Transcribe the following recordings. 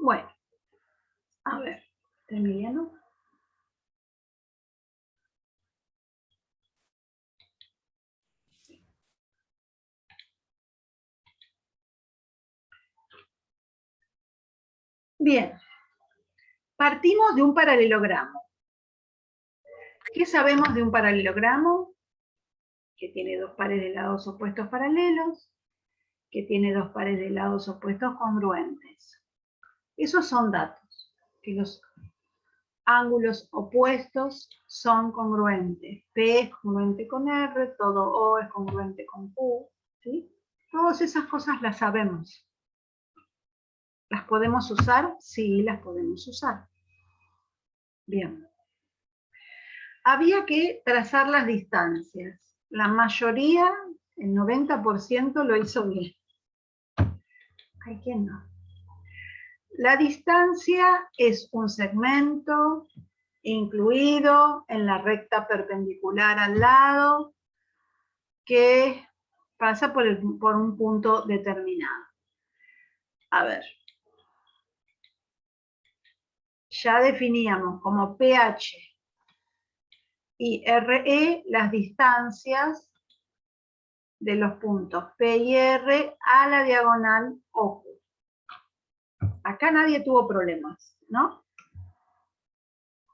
Bueno, a ver, Emiliano. Bien, partimos de un paralelogramo. ¿Qué sabemos de un paralelogramo? Que tiene dos pares de lados opuestos paralelos, que tiene dos pares de lados opuestos congruentes. Esos son datos, que los ángulos opuestos son congruentes. P es congruente con R, todo O es congruente con Q, ¿sí? Todas esas cosas las sabemos. ¿Las podemos usar? Sí, las podemos usar. Bien. Había que trazar las distancias. La mayoría, el 90% lo hizo bien. Hay quien no. La distancia es un segmento incluido en la recta perpendicular al lado que pasa por un punto determinado. A ver. Ya definíamos como PH y RE las distancias de los puntos P y R a la diagonal OQ. Acá nadie tuvo problemas, ¿no?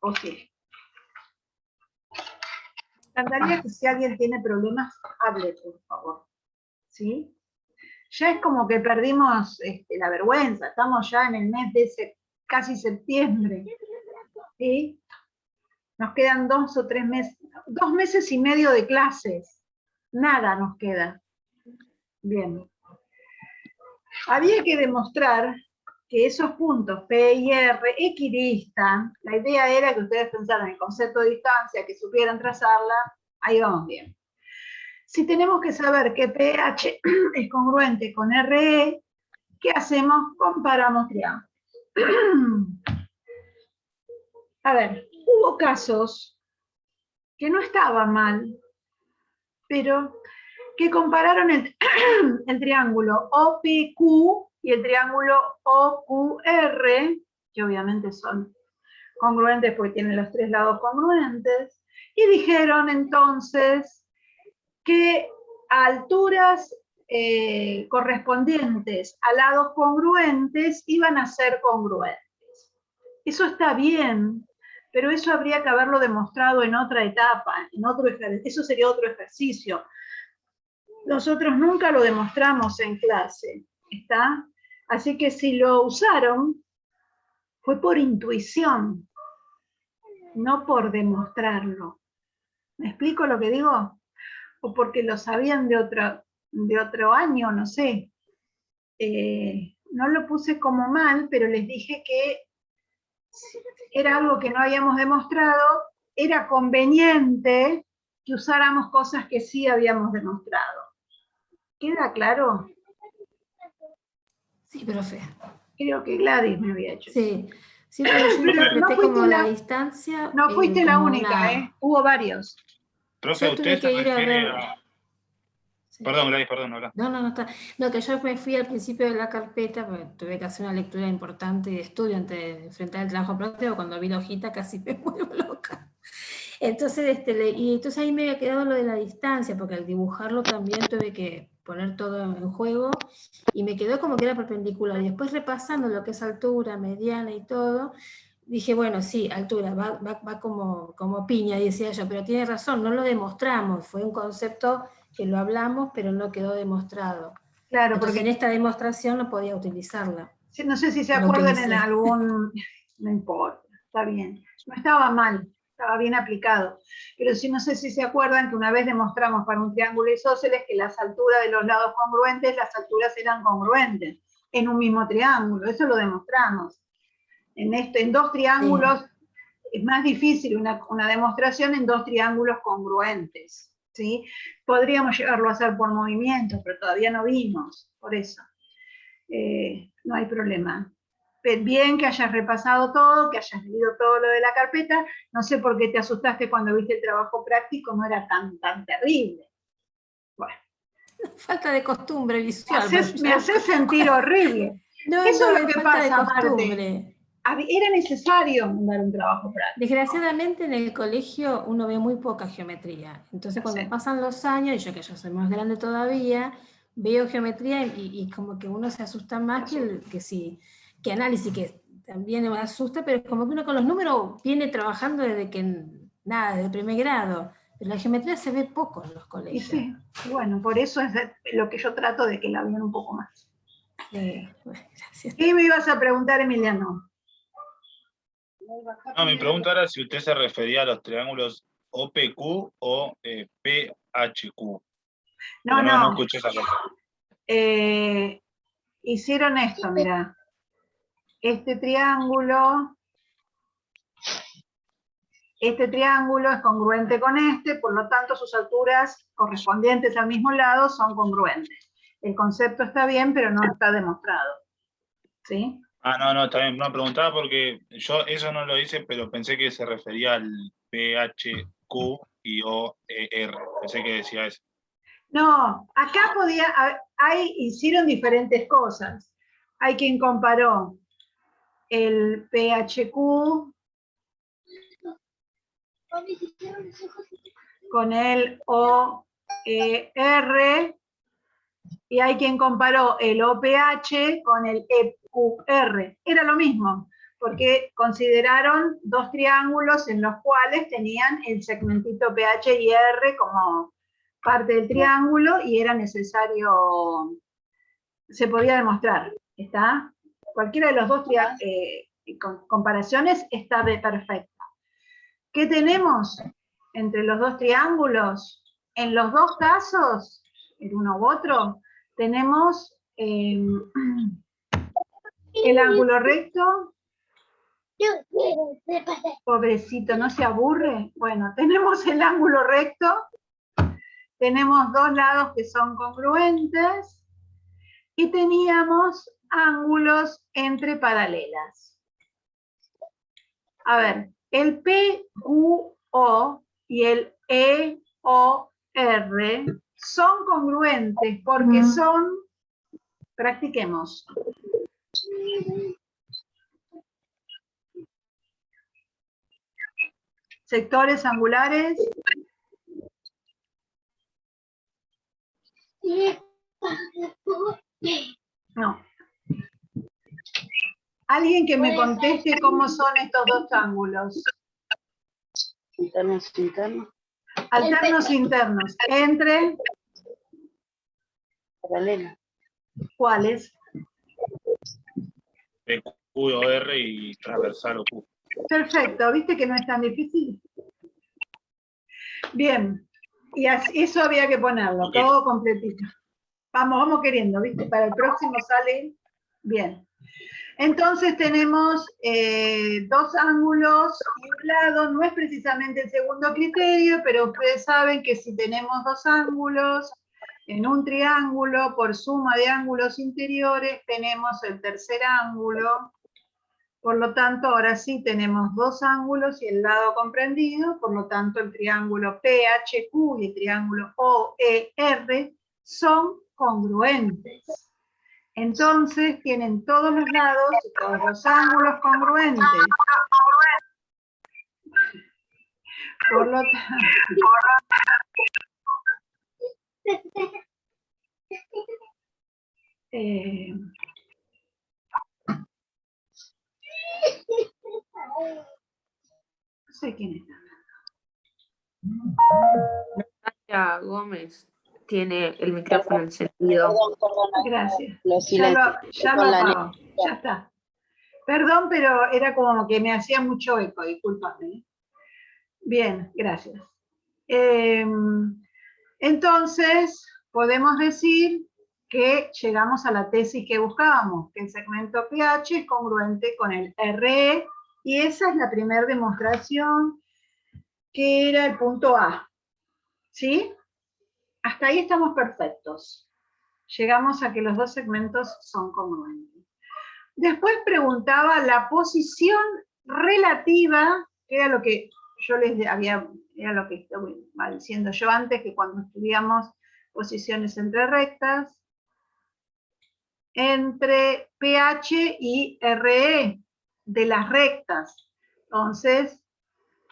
¿O sí? Me encantaría que si alguien tiene problemas, hable, por favor. ¿Sí? Ya es como que perdimos la vergüenza, estamos ya en el mes de casi septiembre. ¿Sí? Nos quedan 2 o 3 meses, 2 meses y medio de clases. Nada nos queda. Bien. Había que demostrar que esos puntos P y R equidistan. La idea era que ustedes pensaran en el concepto de distancia, que supieran trazarla. Ahí vamos bien. Si tenemos que saber que PH es congruente con RE, ¿qué hacemos? Comparamos triángulos. A ver, hubo casos que no estaban mal, pero que compararon el triángulo OPQ y el triángulo OQR, que obviamente son congruentes porque tienen los 3 lados congruentes, y dijeron entonces que a alturas correspondientes a lados congruentes iban a ser congruentes. Eso está bien, pero eso habría que haberlo demostrado en otra etapa, en otro ejercicio. Eso sería otro ejercicio. Nosotros nunca lo demostramos en clase, ¿está? Así que si lo usaron, fue por intuición, no por demostrarlo. ¿Me explico lo que digo? O porque lo sabían de otro año, no sé. No lo puse como mal, pero les dije que era algo que no habíamos demostrado, era conveniente que usáramos cosas que sí habíamos demostrado. ¿Queda claro? Sí, profe. Creo que Gladys me había hecho eso. Sí, sí, porque yo interpreté como la distancia. No fuiste la única, una... hubo varios. Profe, Yo tuve que ir a ver... Sí. Perdón, Gladys, perdón, habla. No está. No, que yo me fui al principio de la carpeta, porque tuve que hacer una lectura importante de estudio antes de enfrentar el trabajo práctico. Cuando vi la hojita casi me vuelvo loca. Entonces, y entonces ahí me había quedado lo de la distancia, porque al dibujarlo también tuve que poner todo en juego, y me quedó como que era perpendicular. Y después repasando lo que es altura, mediana y todo, dije, bueno, sí, altura, va como piña, decía yo, pero tiene razón, no lo demostramos, fue un concepto que lo hablamos, pero no quedó demostrado. Claro, entonces porque en esta demostración no podía utilizarla. no sé si se acuerdan en algún... No importa, está bien. No estaba mal, estaba bien aplicado. Pero sí, no sé si se acuerdan que una vez demostramos para un triángulo isósceles que las alturas de los lados congruentes, las alturas eran congruentes en un mismo triángulo. Eso lo demostramos. En 2 triángulos sí. Es más difícil una demostración en 2 triángulos congruentes. ¿Sí? Podríamos llegarlo a hacer por movimientos, pero todavía no vimos, por eso. No hay problema. Bien que hayas repasado todo, que hayas leído todo lo de la carpeta. No sé por qué te asustaste cuando viste el trabajo práctico, no era tan terrible. Bueno. Falta de costumbre visual. Me haces sentir horrible. No, Eso no, es lo es que falta de pasa, Marte. costumbre. Era necesario mandar un trabajo práctico. Desgraciadamente en el colegio uno ve muy poca geometría. Entonces cuando Sí. pasan los años, y yo que ya soy más grande todavía, veo geometría y como que uno se asusta más que análisis, que también me asusta, pero es como que uno con los números viene trabajando desde desde primer grado. Pero la geometría se ve poco en los Y colegios. sí, bueno, por eso es lo que yo trato de que la vean un poco más. Bueno, gracias. ¿Qué me ibas a preguntar, Emiliano? No, mi pregunta era si usted se refería a los triángulos OPQ o PHQ. No escuché esa parte. Hicieron esto, mira. Este triángulo es congruente con este, por lo tanto sus alturas correspondientes al mismo lado son congruentes. El concepto está bien, pero no está demostrado. ¿Sí? No, está bien. No, preguntaba porque yo eso no lo hice, pero pensé que se refería al PHQ y OER. Pensé que decía eso. No, acá hicieron diferentes cosas. Hay quien comparó el PHQ con el OER y hay quien comparó el OPH con el EQR. Era lo mismo, porque consideraron dos triángulos en los cuales tenían el segmentito PH y R como parte del triángulo y era necesario, se podía demostrar, ¿está? Cualquiera de los dos comparaciones está perfecta. ¿Qué tenemos entre los dos triángulos? En los dos casos, en uno u otro, tenemos el ángulo recto. Pobrecito, ¿no se aburre? Bueno, tenemos el ángulo recto, tenemos dos lados que son congruentes y teníamos ángulos entre paralelas. A ver, el PQO y el EOR son congruentes porque son, practiquemos. Sectores angulares. No. Alguien que me conteste cómo son estos dos ángulos. Internos, internos. Alternos internos. Entre. Paralelo. ¿Cuáles? PQ, OR y transversal OQ. Perfecto, ¿viste que no es tan difícil? Bien, y eso había que ponerlo, todo completito. Vamos queriendo, ¿viste? Para el próximo sale bien. Entonces tenemos dos ángulos y un lado, no es precisamente el segundo criterio, pero ustedes saben que si tenemos dos ángulos en un triángulo, por suma de ángulos interiores, tenemos el tercer ángulo. Por lo tanto, ahora sí tenemos dos ángulos y el lado comprendido, por lo tanto el triángulo PHQ y el triángulo OER son congruentes. Entonces tienen todos los lados y todos los ángulos congruentes. Por lo tanto, no sé quién está. Natalia Gómez tiene el micrófono encendido. Gracias. Lo silencio. Ya lo apago. Ya está. Perdón, pero era como que me hacía mucho eco, discúlpame. Bien, gracias. Entonces, podemos decir que llegamos a la tesis que buscábamos, que el segmento PH es congruente con el RE, y esa es la primera demostración, que era el punto A. ¿Sí? Hasta ahí estamos perfectos. Llegamos a que los dos segmentos son congruentes. Después preguntaba la posición relativa, que era lo que yo les había, era lo que estaba diciendo yo antes, que cuando estudiamos posiciones entre rectas, entre PH y RE de las rectas. Entonces,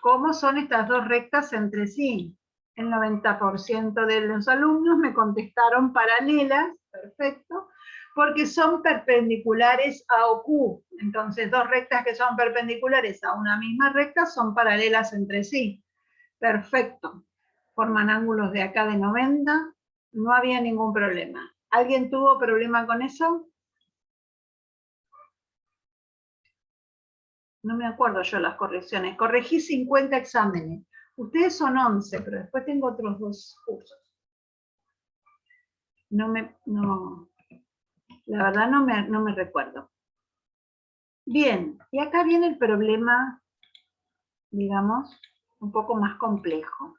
¿cómo son estas dos rectas entre sí? El 90% de los alumnos me contestaron paralelas, perfecto, porque son perpendiculares a OQ. Entonces, dos rectas que son perpendiculares a una misma recta son paralelas entre sí. Perfecto. Forman ángulos de acá de 90, no había ningún problema. ¿Alguien tuvo problema con eso? No me acuerdo yo las correcciones. Corregí 50 exámenes. Ustedes son 11, pero después tengo otros 2 cursos. La verdad no me recuerdo. Bien, y acá viene el problema, digamos, un poco más complejo.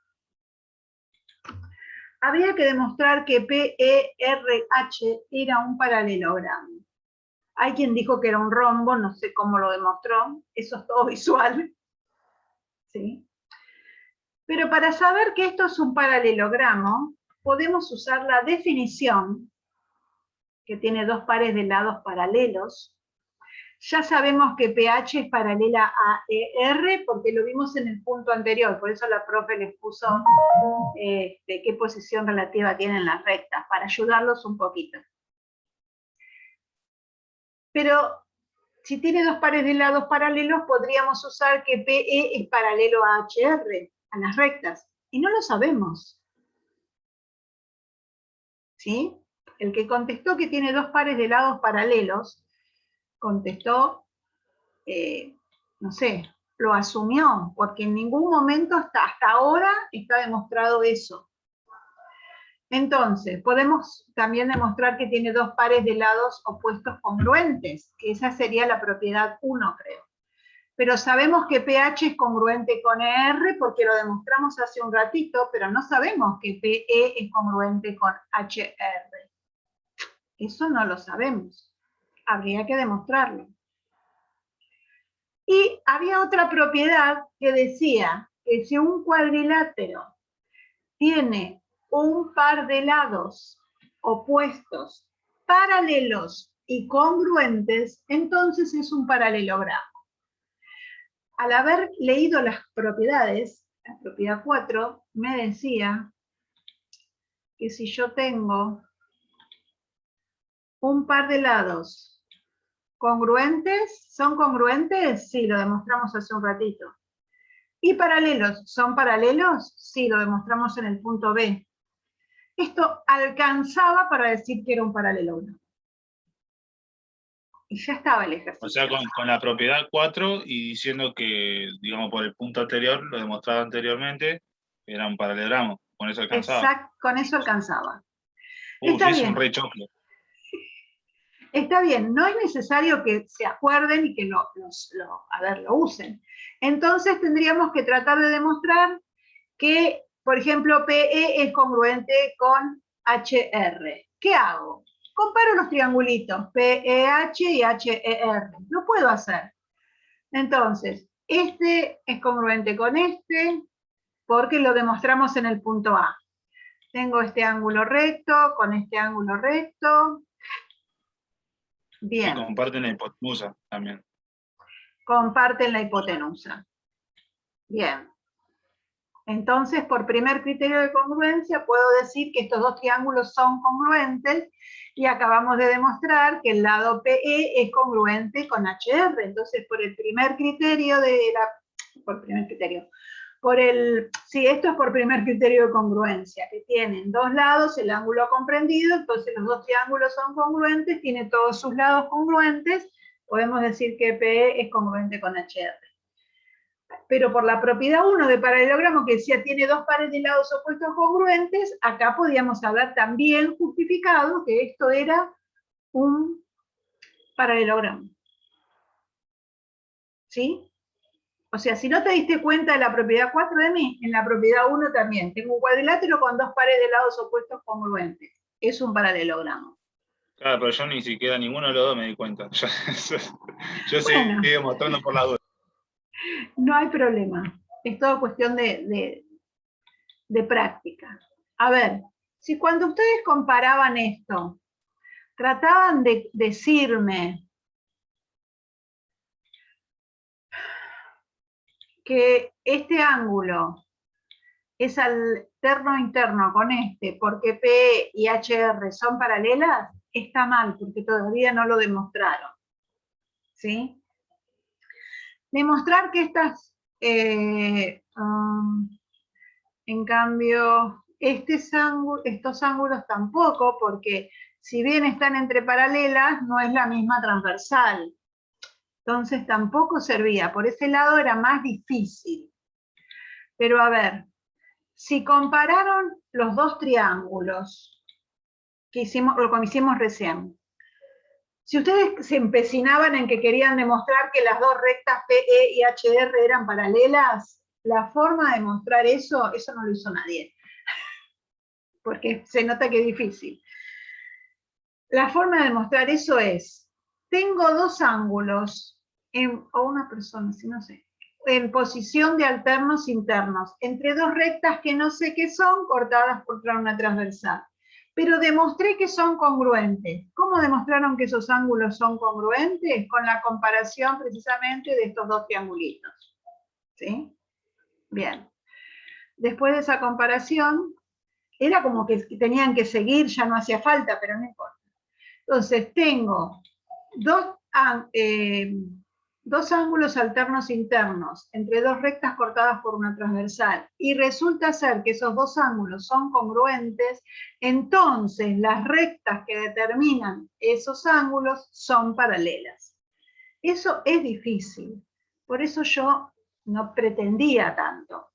Había que demostrar que PERH era un paralelogramo. Hay quien dijo que era un rombo, no sé cómo lo demostró, eso es todo visual. ¿Sí? Pero para saber que esto es un paralelogramo, podemos usar la definición, que tiene dos pares de lados paralelos. Ya sabemos que PH es paralela a ER porque lo vimos en el punto anterior, por eso la profe les puso qué posición relativa tienen las rectas, para ayudarlos un poquito. Pero si tiene dos pares de lados paralelos, podríamos usar que PE es paralelo a HR, a las rectas, y no lo sabemos. ¿Sí? El que contestó que tiene dos pares de lados paralelos, contestó, no sé, lo asumió, porque en ningún momento hasta ahora está demostrado eso. Entonces, podemos también demostrar que tiene dos pares de lados opuestos congruentes, que esa sería la propiedad 1, creo. Pero sabemos que PH es congruente con ER porque lo demostramos hace un ratito, pero no sabemos que PE es congruente con HR. Eso no lo sabemos. Habría que demostrarlo. Y había otra propiedad que decía que si un cuadrilátero tiene un par de lados opuestos, paralelos y congruentes, entonces es un paralelogramo. Al haber leído las propiedades, la propiedad 4 me decía que si yo tengo un par de lados congruentes, ¿son congruentes? Sí, lo demostramos hace un ratito. ¿Y paralelos? ¿Son paralelos? Sí, lo demostramos en el punto B. Esto alcanzaba para decir que era un paralelogramo. Y ya estaba el ejercicio. O sea, con la propiedad 4 y diciendo que, digamos, por el punto anterior, lo demostrado anteriormente, era un paralelogramo. Con eso alcanzaba. Exacto, con eso alcanzaba. Está bien. Es un rechoclo. Está bien, no es necesario que se acuerden y que lo usen. Entonces tendríamos que tratar de demostrar que, por ejemplo, PE es congruente con HR. ¿Qué hago? Comparo los triangulitos, PEH y HER. Lo puedo hacer. Entonces, este es congruente con este, porque lo demostramos en el punto A. Tengo este ángulo recto con este ángulo recto. Bien. Y comparten la hipotenusa también. Comparten la hipotenusa. Bien. Entonces, por primer criterio de congruencia, puedo decir que estos dos triángulos son congruentes y acabamos de demostrar que el lado PE es congruente con HR. Entonces, por el primer criterio sí, esto es por primer criterio de congruencia, que tienen dos lados, el ángulo comprendido, entonces los dos triángulos son congruentes, tiene todos sus lados congruentes, podemos decir que PE es congruente con HR. Pero por la propiedad 1 de paralelogramo, que decía tiene dos pares de lados opuestos congruentes, acá podíamos hablar también justificado que esto era un paralelogramo. ¿Sí? O sea, si no te diste cuenta de la propiedad 4 de mí, en la propiedad 1 también. Tengo un cuadrilátero con dos pares de lados opuestos congruentes. Es un paralelogramo. Claro, pero yo ni siquiera ninguno de los dos me di cuenta. Yo seguí mostrando por la duda. No hay problema. Es todo cuestión de práctica. A ver, si cuando ustedes comparaban esto, trataban de decirme que este ángulo es alterno interno con este, porque P y HR son paralelas, está mal, porque todavía no lo demostraron. ¿Sí? Demostrar que estas, en cambio, estos ángulos tampoco, porque si bien están entre paralelas, no es la misma transversal. Entonces tampoco servía, por ese lado era más difícil. Pero a ver, si compararon los dos triángulos que hicimos, lo que hicimos recién, si ustedes se empecinaban en que querían demostrar que las dos rectas PE y HR eran paralelas, la forma de demostrar eso no lo hizo nadie. Porque se nota que es difícil. La forma de demostrar eso es, tengo dos ángulos, o una persona, si no sé, en posición de alternos internos, entre dos rectas que no sé qué son, cortadas por una transversal. Pero demostré que son congruentes. ¿Cómo demostraron que esos ángulos son congruentes? Con la comparación precisamente de estos dos triangulitos. ¿Sí? Bien. Después de esa comparación, era como que tenían que seguir, ya no hacía falta, pero no importa. Entonces, tengo dos ángulos alternos internos entre dos rectas cortadas por una transversal y resulta ser que esos dos ángulos son congruentes, entonces las rectas que determinan esos ángulos son paralelas. Eso es difícil, por eso yo no pretendía tanto.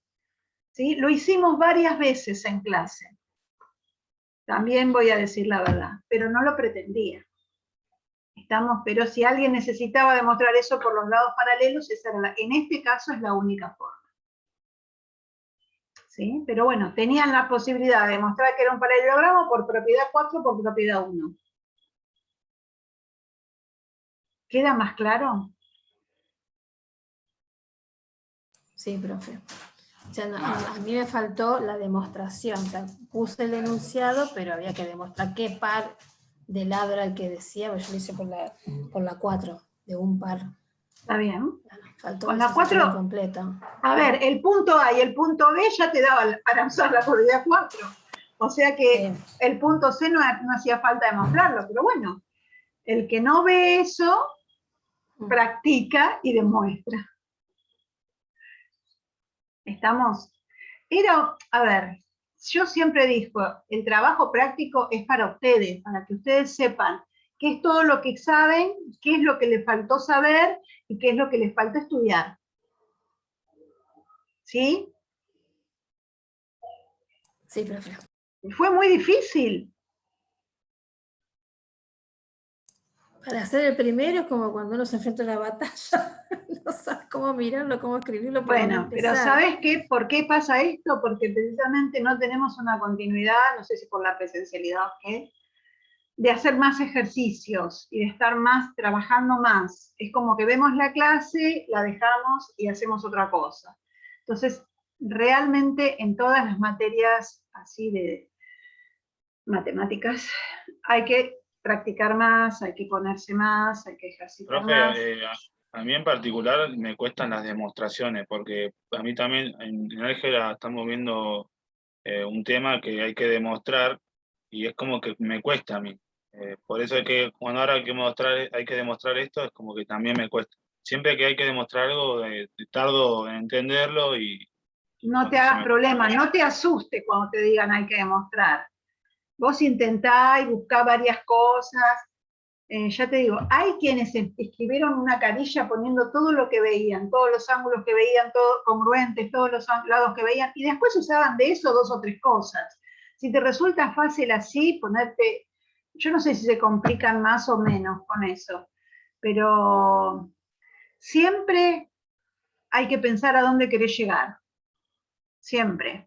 ¿Sí? Lo hicimos varias veces en clase, también voy a decir la verdad, pero no lo pretendía. Pero si alguien necesitaba demostrar eso por los lados paralelos, en este caso es la única forma. ¿Sí? Pero bueno, tenían la posibilidad de demostrar que era un paralelogramo por propiedad 4 o por propiedad 1. ¿Queda más claro? Sí, profe. O sea, a mí me faltó la demostración. O sea, puse el enunciado, pero había que demostrar qué par de lado era el que decía, pues yo lo hice por la 4, de un par. Está bien. Faltó con la 4 completa. A ver, el punto A y el punto B ya te daba para usar la propiedad 4. O sea que el punto C no hacía falta demostrarlo, pero bueno, el que no ve eso, practica y demuestra. ¿Estamos? A ver, yo siempre digo, el trabajo práctico es para ustedes, para que ustedes sepan qué es todo lo que saben, qué es lo que les faltó saber y qué es lo que les falta estudiar. ¿Sí? Sí, profe. Fue muy difícil. Para hacer el primero es como cuando uno se enfrenta a una batalla, no sabes cómo mirarlo, cómo escribirlo. Bueno, pero ¿sabes qué? ¿Por qué pasa esto? Porque precisamente no tenemos una continuidad, no sé si por la presencialidad o qué, de hacer más ejercicios y de estar más, trabajando más. Es como que vemos la clase, la dejamos y hacemos otra cosa. Entonces, realmente en todas las materias así de matemáticas hay que practicar más, hay que ponerse más, hay que ejercitar más. A mí en particular me cuestan las demostraciones, porque a mí también en álgebra estamos viendo un tema que hay que demostrar y es como que me cuesta a mí. Por eso es que cuando ahora hay que demostrar esto, es como que también me cuesta. Siempre que hay que demostrar algo, tardo en entenderlo y... No te hagas problema, no te asustes cuando te digan hay que demostrar. Vos intentá y buscá varias cosas. Ya te digo, hay quienes escribieron una carilla poniendo todo lo que veían, todos los ángulos que veían, todos congruentes, todos los lados que veían, y después usaban de eso 2 o 3 cosas. Si te resulta fácil así, ponerte, yo no sé si se complican más o menos con eso, pero siempre hay que pensar a dónde querés llegar. Siempre.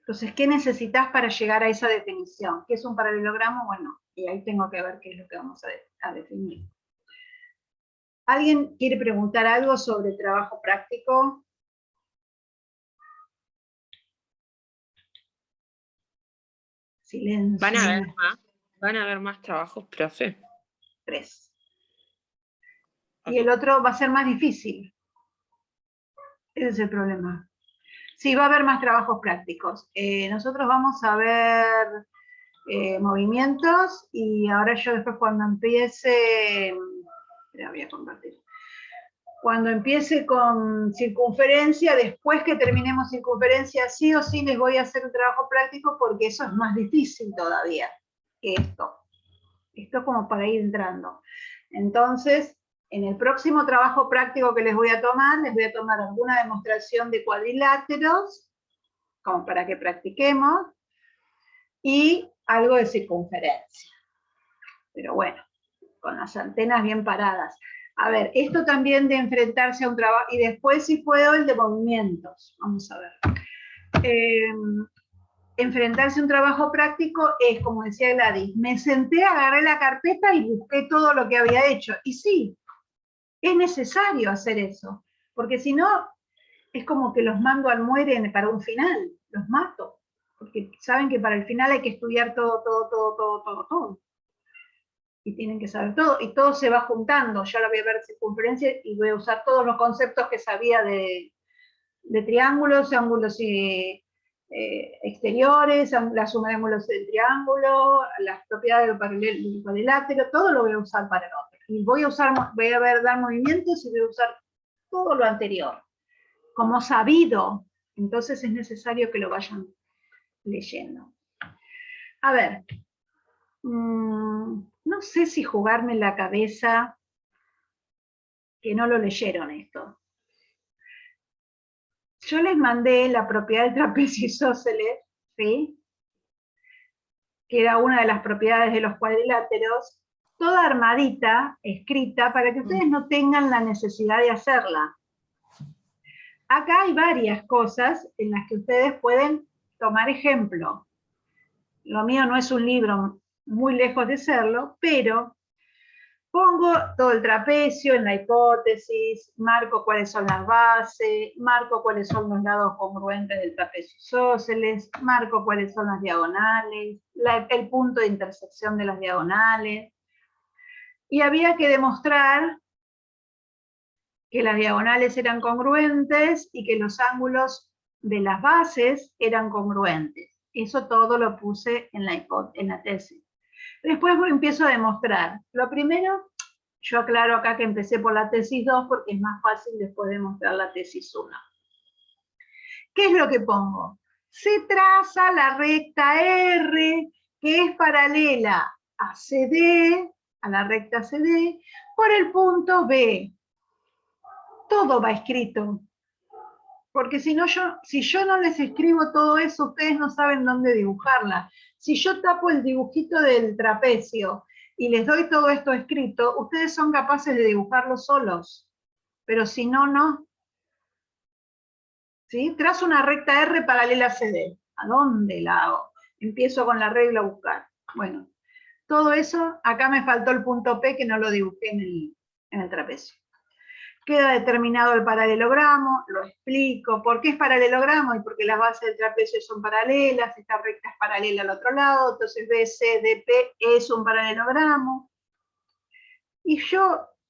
Entonces, ¿qué necesitas para llegar a esa definición? ¿Qué es un paralelogramo? Bueno, y ahí tengo que ver qué es lo que vamos a definir. ¿Alguien quiere preguntar algo sobre el trabajo práctico? Silencio. ¿Van a ver más? ¿Van a haber más trabajos, profe? 3. Y el otro va a ser más difícil. Ese es el problema. Sí, va a haber más trabajos prácticos. Nosotros vamos a ver movimientos y ahora yo después cuando empiece, la voy a compartir. Cuando empiece con circunferencia, después que terminemos circunferencia, sí o sí les voy a hacer un trabajo práctico porque eso es más difícil todavía que esto. Esto es como para ir entrando. Entonces, en el próximo trabajo práctico que les voy a tomar alguna demostración de cuadriláteros, como para que practiquemos, y algo de circunferencia. Pero bueno, con las antenas bien paradas. A ver, esto también de enfrentarse a un trabajo, y después si puedo el de movimientos. Vamos a ver. Enfrentarse a un trabajo práctico es, como decía Gladys, me senté, agarré la carpeta y busqué todo lo que había hecho. Y sí, es necesario hacer eso, porque si no, es como que los mando al muere para un final, los mato, porque saben que para el final hay que estudiar todo. Y tienen que saber todo, y todo se va juntando. Yo ahora voy a ver circunferencia y voy a usar todos los conceptos que sabía de triángulos, ángulos exteriores, la suma de ángulos del triángulo, las propiedades del cuadrilátero, todo lo voy a usar para el otro. Y voy a dar movimientos y voy a usar todo lo anterior, como sabido. Entonces es necesario que lo vayan leyendo. A ver, no sé si jugarme la cabeza que no lo leyeron esto. Yo les mandé la propiedad del trapecio isósceles, ¿sí? Que era una de las propiedades de los cuadriláteros, toda armadita, escrita, para que ustedes no tengan la necesidad de hacerla. Acá hay varias cosas en las que ustedes pueden tomar ejemplo. Lo mío no es un libro muy lejos de serlo, pero pongo todo el trapecio en la hipótesis, marco cuáles son las bases, marco cuáles son los lados congruentes del trapecio isósceles, marco cuáles son las diagonales, el punto de intersección de las diagonales. Y había que demostrar que las diagonales eran congruentes y que los ángulos de las bases eran congruentes. Eso todo lo puse en la tesis. Después empiezo a demostrar. Lo primero, yo aclaro acá que empecé por la tesis 2 porque es más fácil después demostrar la tesis 1. ¿Qué es lo que pongo? Se traza la recta R, que es paralela a CD, a la recta CD, por el punto B. Todo va escrito. Porque si yo no les escribo todo eso, ustedes no saben dónde dibujarla. Si yo tapo el dibujito del trapecio y les doy todo esto escrito, ustedes son capaces de dibujarlo solos. Pero si no, no. ¿Sí? Trazo una recta R paralela a CD. ¿A dónde la hago? Empiezo con la regla a buscar. Bueno, todo eso, acá me faltó el punto P que no lo dibujé en el trapecio. Queda determinado el paralelogramo, lo explico. ¿Por qué es paralelogramo? Y porque las bases del trapecio son paralelas, esta recta es paralela al otro lado, entonces BCDP es un paralelogramo. Y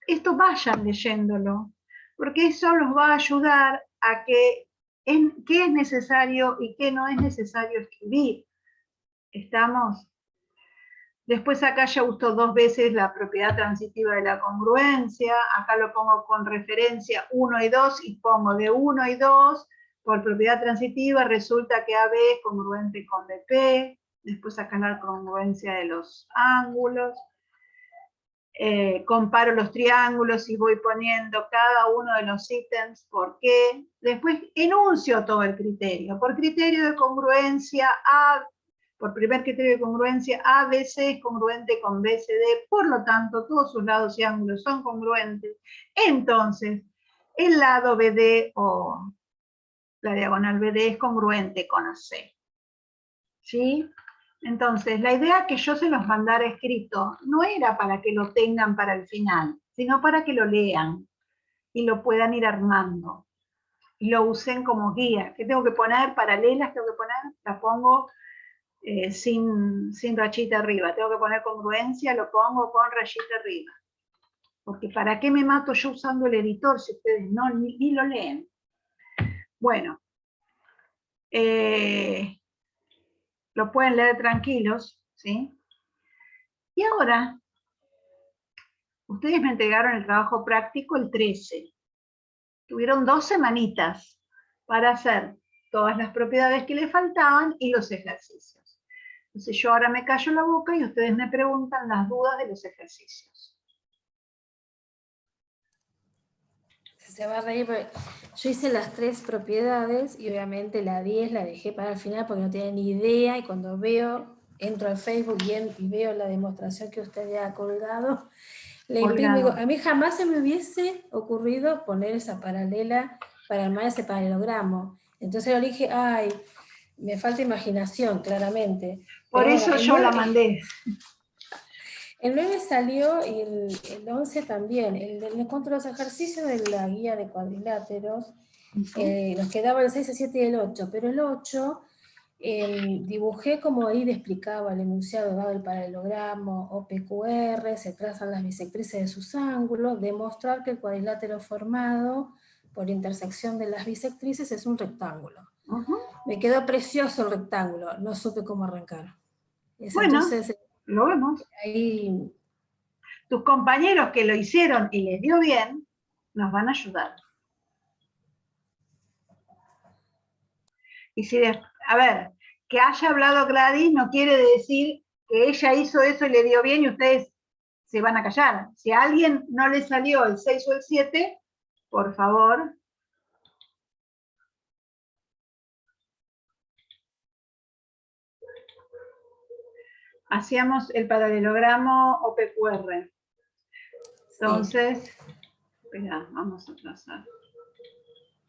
esto vayan leyéndolo, porque eso los va a ayudar a qué es necesario y qué no es necesario escribir. ¿Estamos? Después acá ya uso 2 veces la propiedad transitiva de la congruencia, acá lo pongo con referencia 1 y 2 y pongo de 1 y 2, por propiedad transitiva resulta que AB es congruente con BP, después acá la congruencia de los ángulos, comparo los triángulos y voy poniendo cada uno de los ítems por qué, después enuncio todo el criterio, por criterio de congruencia por primer criterio de congruencia, ABC es congruente con BCD, por lo tanto, todos sus lados y ángulos son congruentes. Entonces, el lado BD o la diagonal BD es congruente con AC. ¿Sí? Entonces, la idea que yo se los mandara escrito no era para que lo tengan para el final, sino para que lo lean y lo puedan ir armando. Y lo usen como guía. ¿Qué tengo que poner? Paralelas, tengo que poner, la pongo sin rayita arriba. Tengo que poner congruencia, lo pongo con rayita arriba. Porque ¿para qué me mato yo usando el editor si ustedes ni lo leen? Bueno, lo pueden leer tranquilos, ¿sí? Y ahora, ustedes me entregaron el trabajo práctico el 13. Tuvieron 2 semanitas para hacer todas las propiedades que le faltaban y los ejercicios. Entonces yo ahora me callo la boca y ustedes me preguntan las dudas de los ejercicios. Se va a reír, pero yo hice las 3 propiedades y obviamente la 10 la dejé para el final porque no tenía ni idea, y cuando entro al Facebook y veo la demostración que usted había colgado, le imprimo y digo, a mí jamás se me hubiese ocurrido poner esa paralela para armar ese paralelogramo. Entonces yo le dije, ay, me falta imaginación, claramente. Por Pero eso bueno, yo la mandé. El 9 salió y el 11 también. El encuentro de los ejercicios de la guía de cuadriláteros, nos quedaba el 6, el 7 y el 8, pero el 8 dibujé como ahí le explicaba el enunciado dado el paralelogramo, OPQR, se trazan las bisectrices de sus ángulos, demostrar que el cuadrilátero formado por intersección de las bisectrices es un rectángulo. Me quedó precioso el rectángulo, no supe cómo arrancar. Bueno, entonces, lo vemos. Ahí, tus compañeros que lo hicieron y les dio bien, nos van a ayudar. Y si, a ver, que haya hablado Gladys no quiere decir que ella hizo eso y le dio bien y ustedes se van a callar. Si a alguien no le salió el 6 o el 7, por favor. Hacíamos el paralelogramo OPQR. Entonces, espera, vamos a trazar.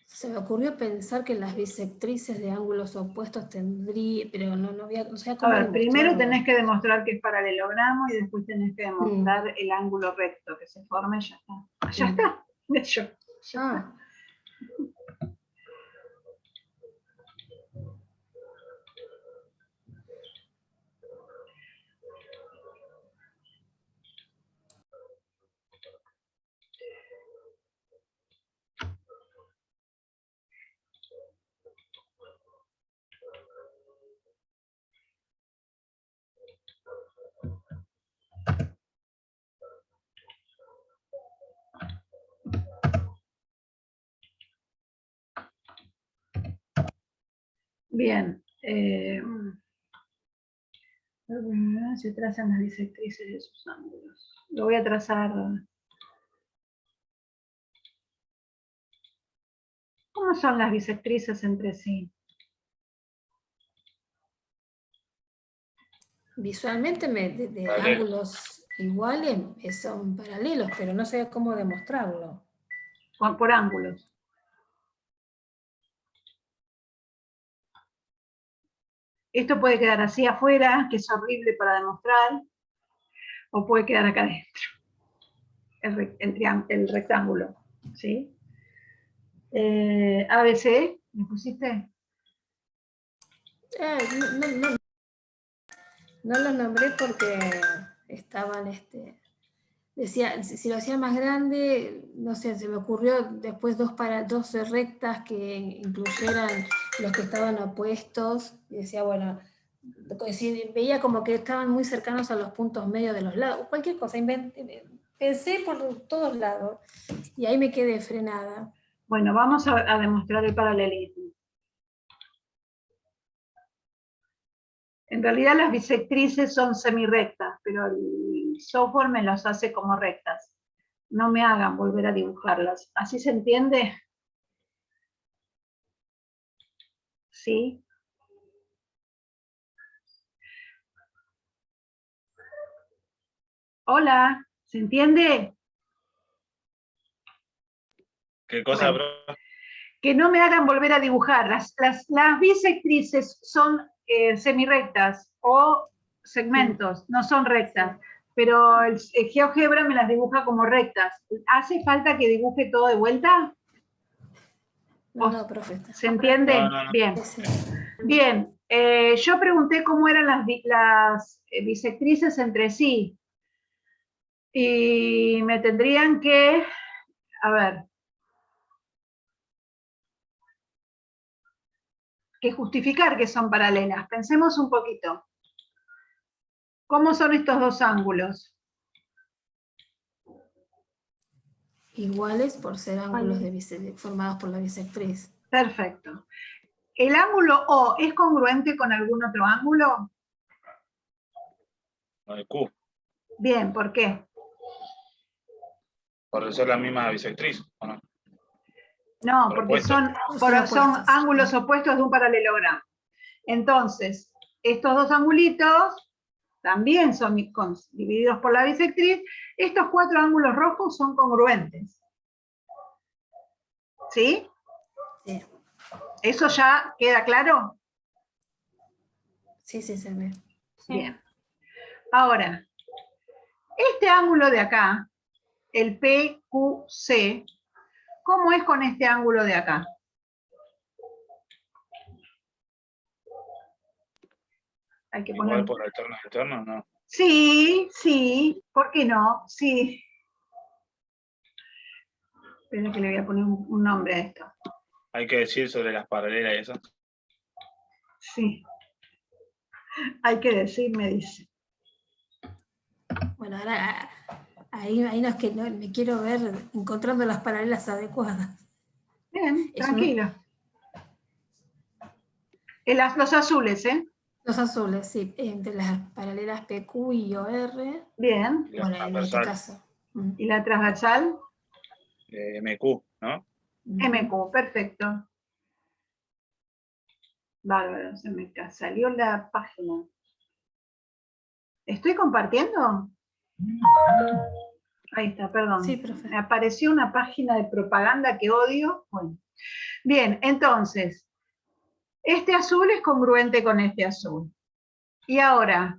Se me ocurrió pensar que las bisectrices de ángulos opuestos tendría, pero no había, o sea, ¿cómo a ver, primero demostrarlo? tenés que demostrar que es paralelogramo y después tenés que demostrar el ángulo recto que se forma y ya está. Ya está. De hecho, ya está. Bien. Se trazan las bisectrices de sus ángulos. Lo voy a trazar. ¿Cómo son las bisectrices entre sí? ¿Sí? Visualmente de ángulos iguales son paralelos, pero no sé cómo demostrarlo. Por ángulos. Esto puede quedar así afuera, que es horrible para demostrar, o puede quedar acá adentro, el rectángulo. ¿Sí? ABC, ¿me pusiste? No lo nombré porque estaban, decía, si lo hacía más grande, no sé, se me ocurrió después dos rectas que incluyeran los que estaban opuestos, y decía, bueno, veía como que estaban muy cercanos a los puntos medios de los lados, cualquier cosa, pensé por todos lados, y ahí me quedé frenada. Bueno, vamos a demostrar el paralelismo. En realidad las bisectrices son semirrectas, pero el software me las hace como rectas. No me hagan volver a dibujarlas. ¿Así se entiende? ¿Sí? Hola, ¿se entiende? ¿Qué cosa, bueno, que no me hagan volver a dibujar. Las bisectrices son semirrectas o segmentos, no son rectas. Pero el GeoGebra me las dibuja como rectas. ¿Hace falta que dibuje todo de vuelta? No, profe. ¿Se entiende? No. Bien. Bien. Yo pregunté cómo eran las bisectrices entre sí. Y me tendrían que, a ver, que justificar que son paralelas. Pensemos un poquito. ¿Cómo son estos dos ángulos? Iguales por ser ángulos formados por la bisectriz. Perfecto. ¿El ángulo O es congruente con algún otro ángulo? No de Q, Bien, ¿por qué? por ser la misma bisectriz, ¿o no? No, Por porque opuesto. son opuestos. ángulos opuestos de un paralelogramo. Entonces, estos dos angulitos también son divididos por la bisectriz. Estos 4 ángulos rojos son congruentes. ¿Sí? Sí, ¿Eso ya queda claro? sí, se ve. Bien. Ahora, este ángulo de acá, el PQC, ¿cómo es con este ángulo de acá? Hay que poner... Igual por alterno y alterno, no. Sí, sí, ¿por qué no? Sí. Espera que le voy a poner un nombre a esto. Hay que decir sobre las paralelas y eso. Sí. Hay que decir, me dice. Bueno, ahora ahí no es que me quiero ver encontrando las paralelas adecuadas. Bien, Es tranquilo. Los azules, ¿eh? Los azules, sí, entre las paralelas PQ y OR. Bien. Y la Bueno, en este transversal, caso. ¿Y la transversal? MQ, ¿no? MQ, perfecto. Bárbaro, se me salió la página. ¿Estoy compartiendo? Ahí está, perdón. Sí, profe. Me apareció una página de propaganda que odio. Bueno. Bien, entonces, este azul es congruente con este azul. Y ahora,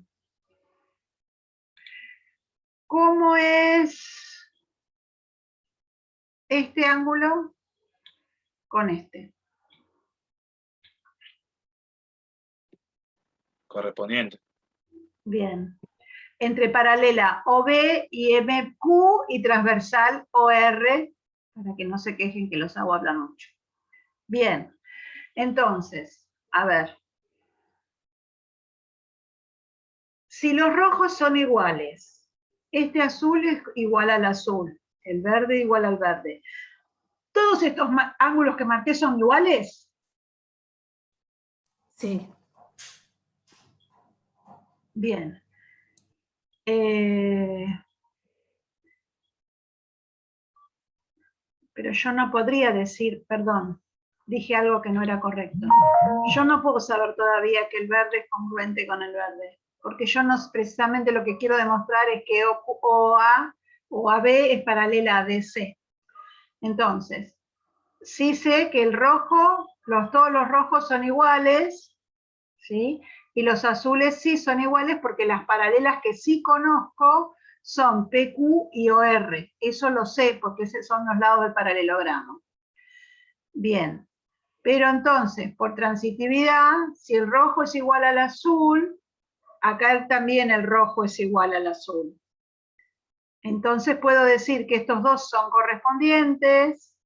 ¿cómo es este ángulo con este? Correspondiente. Bien. Entre paralela OB y MQ y transversal OR, para que no se quejen que los hago hablar mucho. Bien, entonces, a ver. Si los rojos son iguales, este azul es igual al azul, el verde igual al verde. ¿Todos estos ángulos que marqué son iguales? Sí. Bien. Pero yo no podría decir, perdón, dije algo que no era correcto. Yo no puedo saber todavía que el verde es congruente con el verde, porque yo no, precisamente lo que quiero demostrar es que OA o AB es paralela a DC. Entonces, sí sé que el rojo, todos los rojos son iguales, ¿sí? Y los azules sí son iguales porque las paralelas que sí conozco son PQ y OR. Eso lo sé porque esos son los lados del paralelogramo. Bien, pero entonces, por transitividad, si el rojo es igual al azul, acá también el rojo es igual al azul. Entonces puedo decir que estos dos son correspondientes,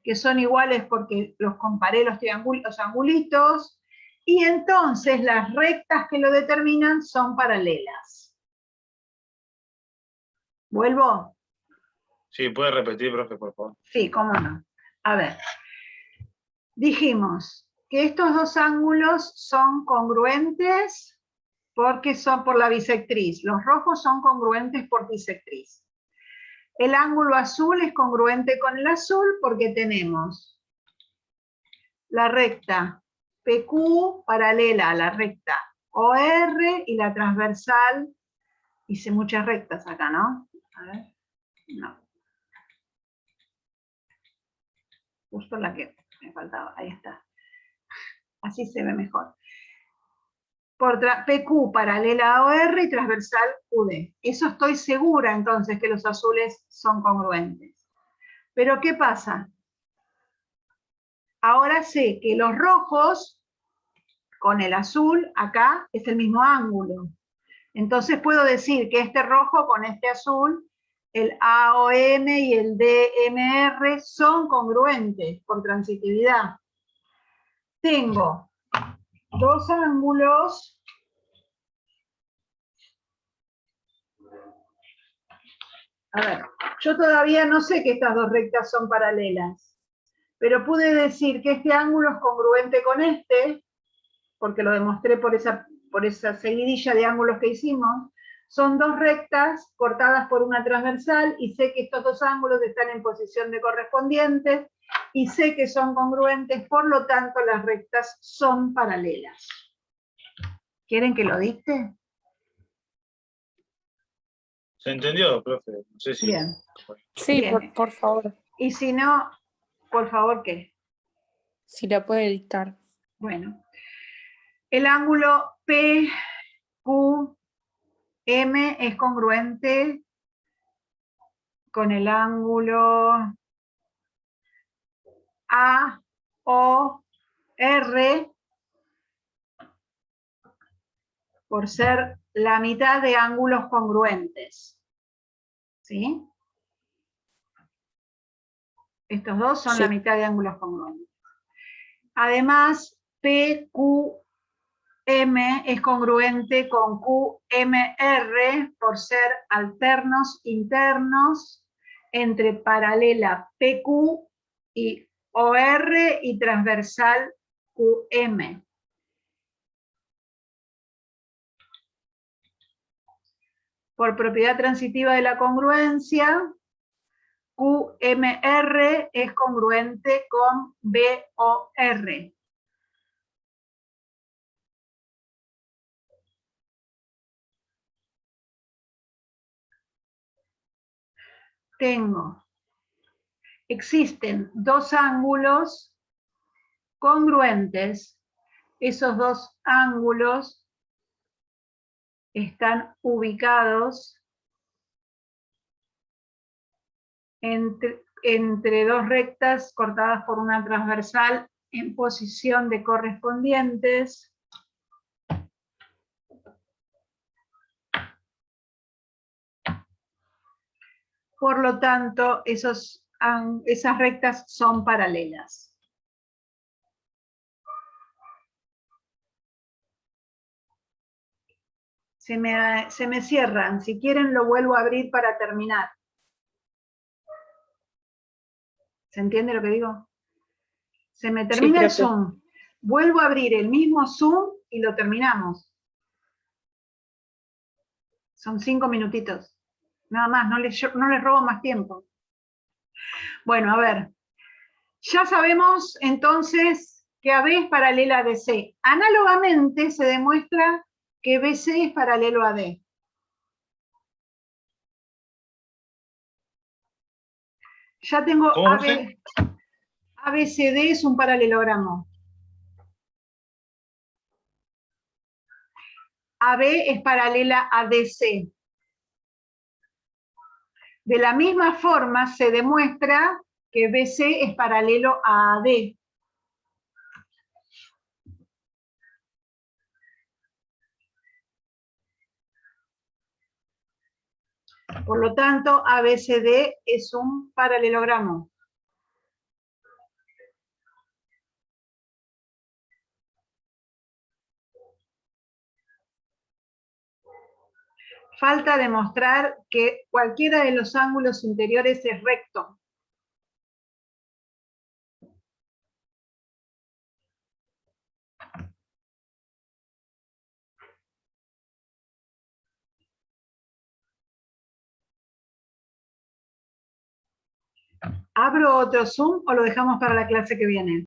que son iguales porque los comparé los angulitos, y entonces las rectas que lo determinan son paralelas. ¿Vuelvo? Sí, puede repetir, profe, por favor. Sí, cómo no. A ver. Dijimos que estos dos ángulos son congruentes porque son por la bisectriz. Los rojos son congruentes por bisectriz. El ángulo azul es congruente con el azul porque tenemos la recta PQ paralela a la recta OR y la transversal. Hice muchas rectas acá, ¿no? A ver, no. Justo la que me faltaba, ahí está. Así se ve mejor. Por PQ paralela a OR y transversal UD. Eso estoy segura entonces que los azules son congruentes. Pero ¿qué pasa? Ahora sé que los rojos con el azul, acá es el mismo ángulo. Entonces puedo decir que este rojo con este azul, el AOM y el DMR son congruentes por transitividad. Tengo dos ángulos a ver, yo todavía no sé que estas dos rectas son paralelas, pero pude decir que este ángulo es congruente con este, porque lo demostré por esa seguidilla de ángulos que hicimos. Son dos rectas cortadas por una transversal y sé que estos dos ángulos están en posición de correspondientes y sé que son congruentes, por lo tanto las rectas son paralelas. ¿Quieren que lo dicte? ¿Se entendió, profe? No sé si... Bien. Sí, Bien. por favor, Y si no, por favor, ¿qué? si la puede dictar. Bueno, el ángulo PQM es congruente con el ángulo AOR por ser la mitad de ángulos congruentes. ¿Sí? Estos dos son Sí. la mitad de ángulos congruentes. Además, PQM es congruente con QMR por ser alternos internos entre paralela PQ y OR y transversal QM. Por propiedad transitiva de la congruencia, QMR es congruente con BOR. Existen dos ángulos congruentes. Esos dos ángulos están ubicados entre dos rectas cortadas por una transversal en posición de correspondientes. Por lo tanto, esas rectas son paralelas. Se me cierran. Si quieren, lo vuelvo a abrir para terminar. ¿Se entiende lo que digo? Se me termina el Zoom. Vuelvo a abrir el mismo Zoom y lo terminamos. Son 5 minutitos. Nada más, no les robo más tiempo. Bueno, a ver. Ya sabemos entonces que AB es paralela a DC. Análogamente se demuestra que BC es paralelo a AD. Ya tengo ABCD es un paralelogramo. AB es paralela a DC. De la misma forma se demuestra que BC es paralelo a AD. Por lo tanto, ABCD es un paralelogramo. Falta demostrar que cualquiera de los ángulos interiores es recto. ¿Abro otro Zoom o lo dejamos para la clase que viene?